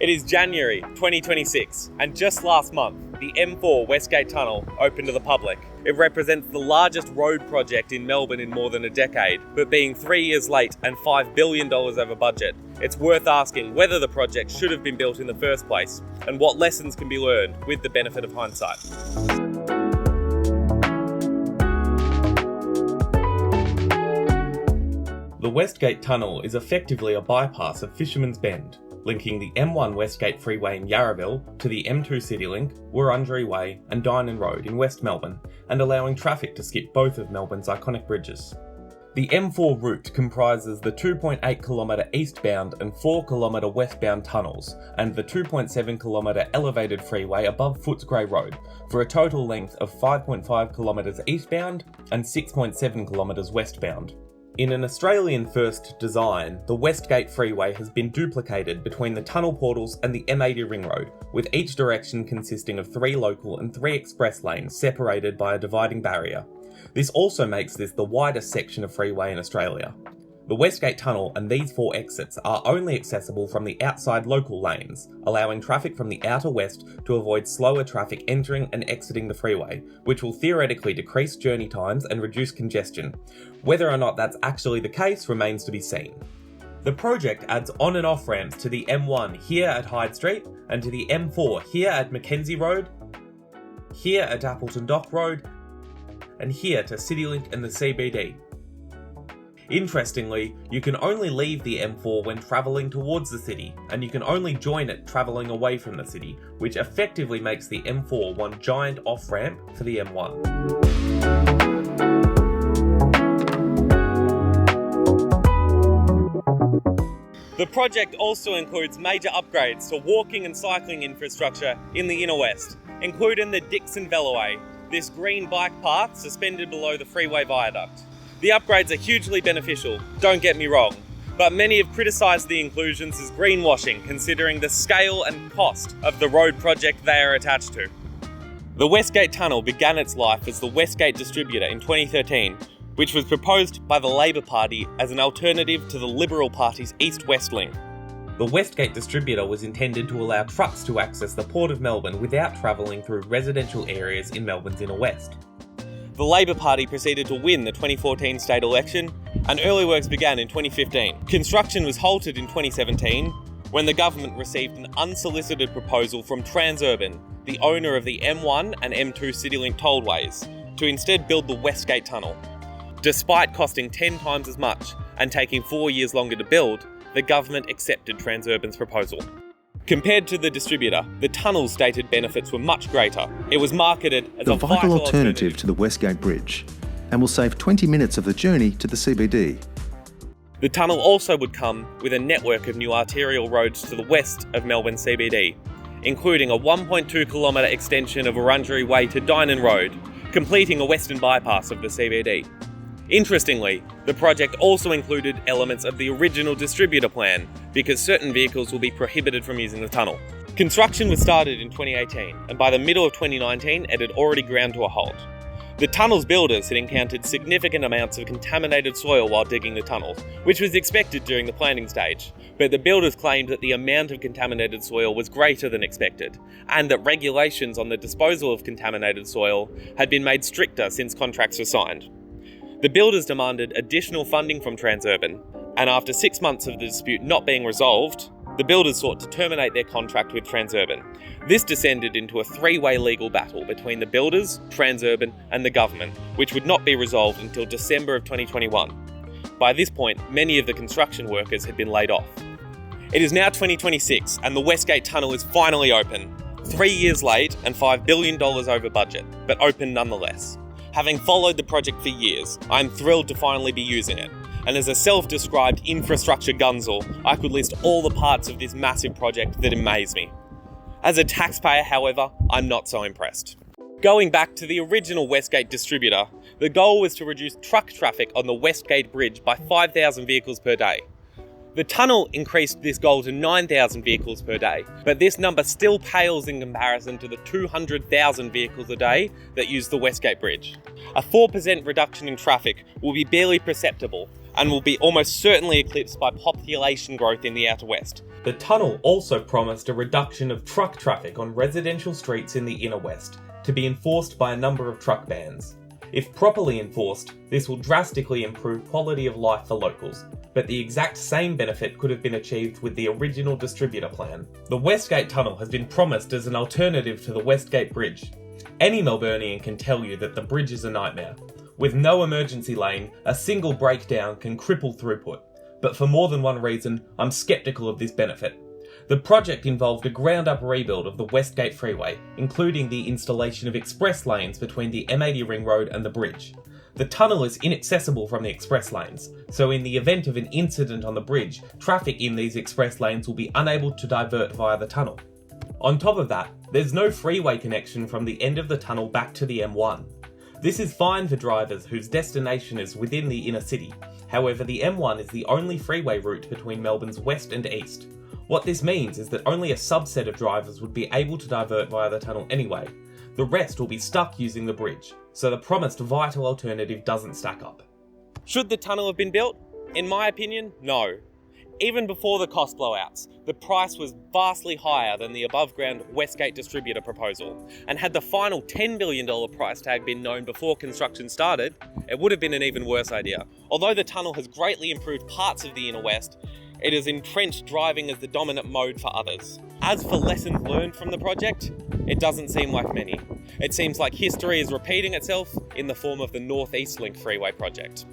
It is January 2026, and just last month, the M4 Westgate Tunnel opened to the public. It represents the largest road project in Melbourne in more than a decade, but being 3 years late and $5 billion over budget, it's worth asking whether the project should have been built in the first place, and what lessons can be learned with the benefit of hindsight. The Westgate Tunnel is effectively a bypass of Fisherman's Bend, linking the M1 Westgate Freeway in Yarraville to the M2 Citylink, Wurundjeri Way and Dynon Road in West Melbourne, and allowing traffic to skip both of Melbourne's iconic bridges. The M4 route comprises the 2.8km eastbound and 4km westbound tunnels and the 2.7km elevated freeway above Footscray Road for a total length of 5.5km eastbound and 6.7km westbound. In an Australian-first design, the Westgate Freeway has been duplicated between the tunnel portals and the M80 ring road, with each direction consisting of 3 local and 3 express lanes separated by a dividing barrier. This also makes this the widest section of freeway in Australia. The Westgate Tunnel and these 4 exits are only accessible from the outside local lanes, allowing traffic from the outer west to avoid slower traffic entering and exiting the freeway, which will theoretically decrease journey times and reduce congestion. Whether or not that's actually the case remains to be seen. The project adds on and off ramps to the M1 here at Hyde Street and to the M4 here at Mackenzie Road, here at Appleton Dock Road, and here to Citylink and the CBD. Interestingly, you can only leave the M4 when travelling towards the city, and you can only join it travelling away from the city, which effectively makes the M4 one giant off-ramp for the M1. The project also includes major upgrades to walking and cycling infrastructure in the inner west, including the Dixon Veloway, this green bike path suspended below the freeway viaduct. The upgrades are hugely beneficial, don't get me wrong, but many have criticised the inclusions as greenwashing considering the scale and cost of the road project they are attached to. The Westgate Tunnel began its life as the Westgate Distributor in 2013, which was proposed by the Labor Party as an alternative to the Liberal Party's East-West link. The Westgate Distributor was intended to allow trucks to access the Port of Melbourne without travelling through residential areas in Melbourne's inner west. The Labor Party proceeded to win the 2014 state election, and early works began in 2015. Construction was halted in 2017 when the government received an unsolicited proposal from Transurban, the owner of the M1 and M2 Citylink tollways, to instead build the Westgate Tunnel. Despite costing 10 times as much and taking 4 years longer to build, the government accepted Transurban's proposal. Compared to the distributor, the tunnel's stated benefits were much greater. It was marketed as the a vital alternative to the Westgate Bridge, and will save 20 minutes of the journey to the CBD. The tunnel also would come with a network of new arterial roads to the west of Melbourne CBD, including a 1.2km extension of Wurundjeri Way to Dynon Road, completing a western bypass of the CBD. Interestingly, the project also included elements of the original distributor plan, because certain vehicles will be prohibited from using the tunnel. Construction was started in 2018, and by the middle of 2019 it had already ground to a halt. The tunnel's builders had encountered significant amounts of contaminated soil while digging the tunnels, which was expected during the planning stage, but the builders claimed that the amount of contaminated soil was greater than expected, and that regulations on the disposal of contaminated soil had been made stricter since contracts were signed. The builders demanded additional funding from Transurban, and after 6 months of the dispute not being resolved, the builders sought to terminate their contract with Transurban. This descended into a 3-way legal battle between the builders, Transurban and the government, which would not be resolved until December of 2021. By this point, many of the construction workers had been laid off. It is now 2026 and the Westgate Tunnel is finally open. 3 years late and $5 billion over budget, but open nonetheless. Having followed the project for years, I am thrilled to finally be using it. And as a self-described infrastructure gunzel, I could list all the parts of this massive project that amaze me. As a taxpayer, however, I'm not so impressed. Going back to the original Westgate Distributor, the goal was to reduce truck traffic on the Westgate Bridge by 5,000 vehicles per day. The tunnel increased this goal to 9,000 vehicles per day, but this number still pales in comparison to the 200,000 vehicles a day that use the Westgate Bridge. A 4% reduction in traffic will be barely perceptible, and will be almost certainly eclipsed by population growth in the outer west. The tunnel also promised a reduction of truck traffic on residential streets in the inner west, to be enforced by a number of truck bans. If properly enforced, this will drastically improve quality of life for locals, but the exact same benefit could have been achieved with the original distributor plan. The Westgate Tunnel has been promised as an alternative to the Westgate Bridge. Any Melburnian can tell you that the bridge is a nightmare. With no emergency lane, a single breakdown can cripple throughput. But for more than one reason, I'm sceptical of this benefit. The project involved a ground-up rebuild of the Westgate Freeway, including the installation of express lanes between the M80 ring road and the bridge. The tunnel is inaccessible from the express lanes, so in the event of an incident on the bridge, traffic in these express lanes will be unable to divert via the tunnel. On top of that, there's no freeway connection from the end of the tunnel back to the M1. This is fine for drivers whose destination is within the inner city. However, the M1 is the only freeway route between Melbourne's west and east. What this means is that only a subset of drivers would be able to divert via the tunnel anyway. The rest will be stuck using the bridge, so the promised vital alternative doesn't stack up. Should the tunnel have been built? In my opinion, no. Even before the cost blowouts, the price was vastly higher than the above-ground Westgate distributor proposal, and had the final $10 billion price tag been known before construction started, it would have been an even worse idea. Although the tunnel has greatly improved parts of the inner west, it has entrenched driving as the dominant mode for others. As for lessons learned from the project, it doesn't seem like many. It seems like history is repeating itself in the form of the North East Link Freeway project.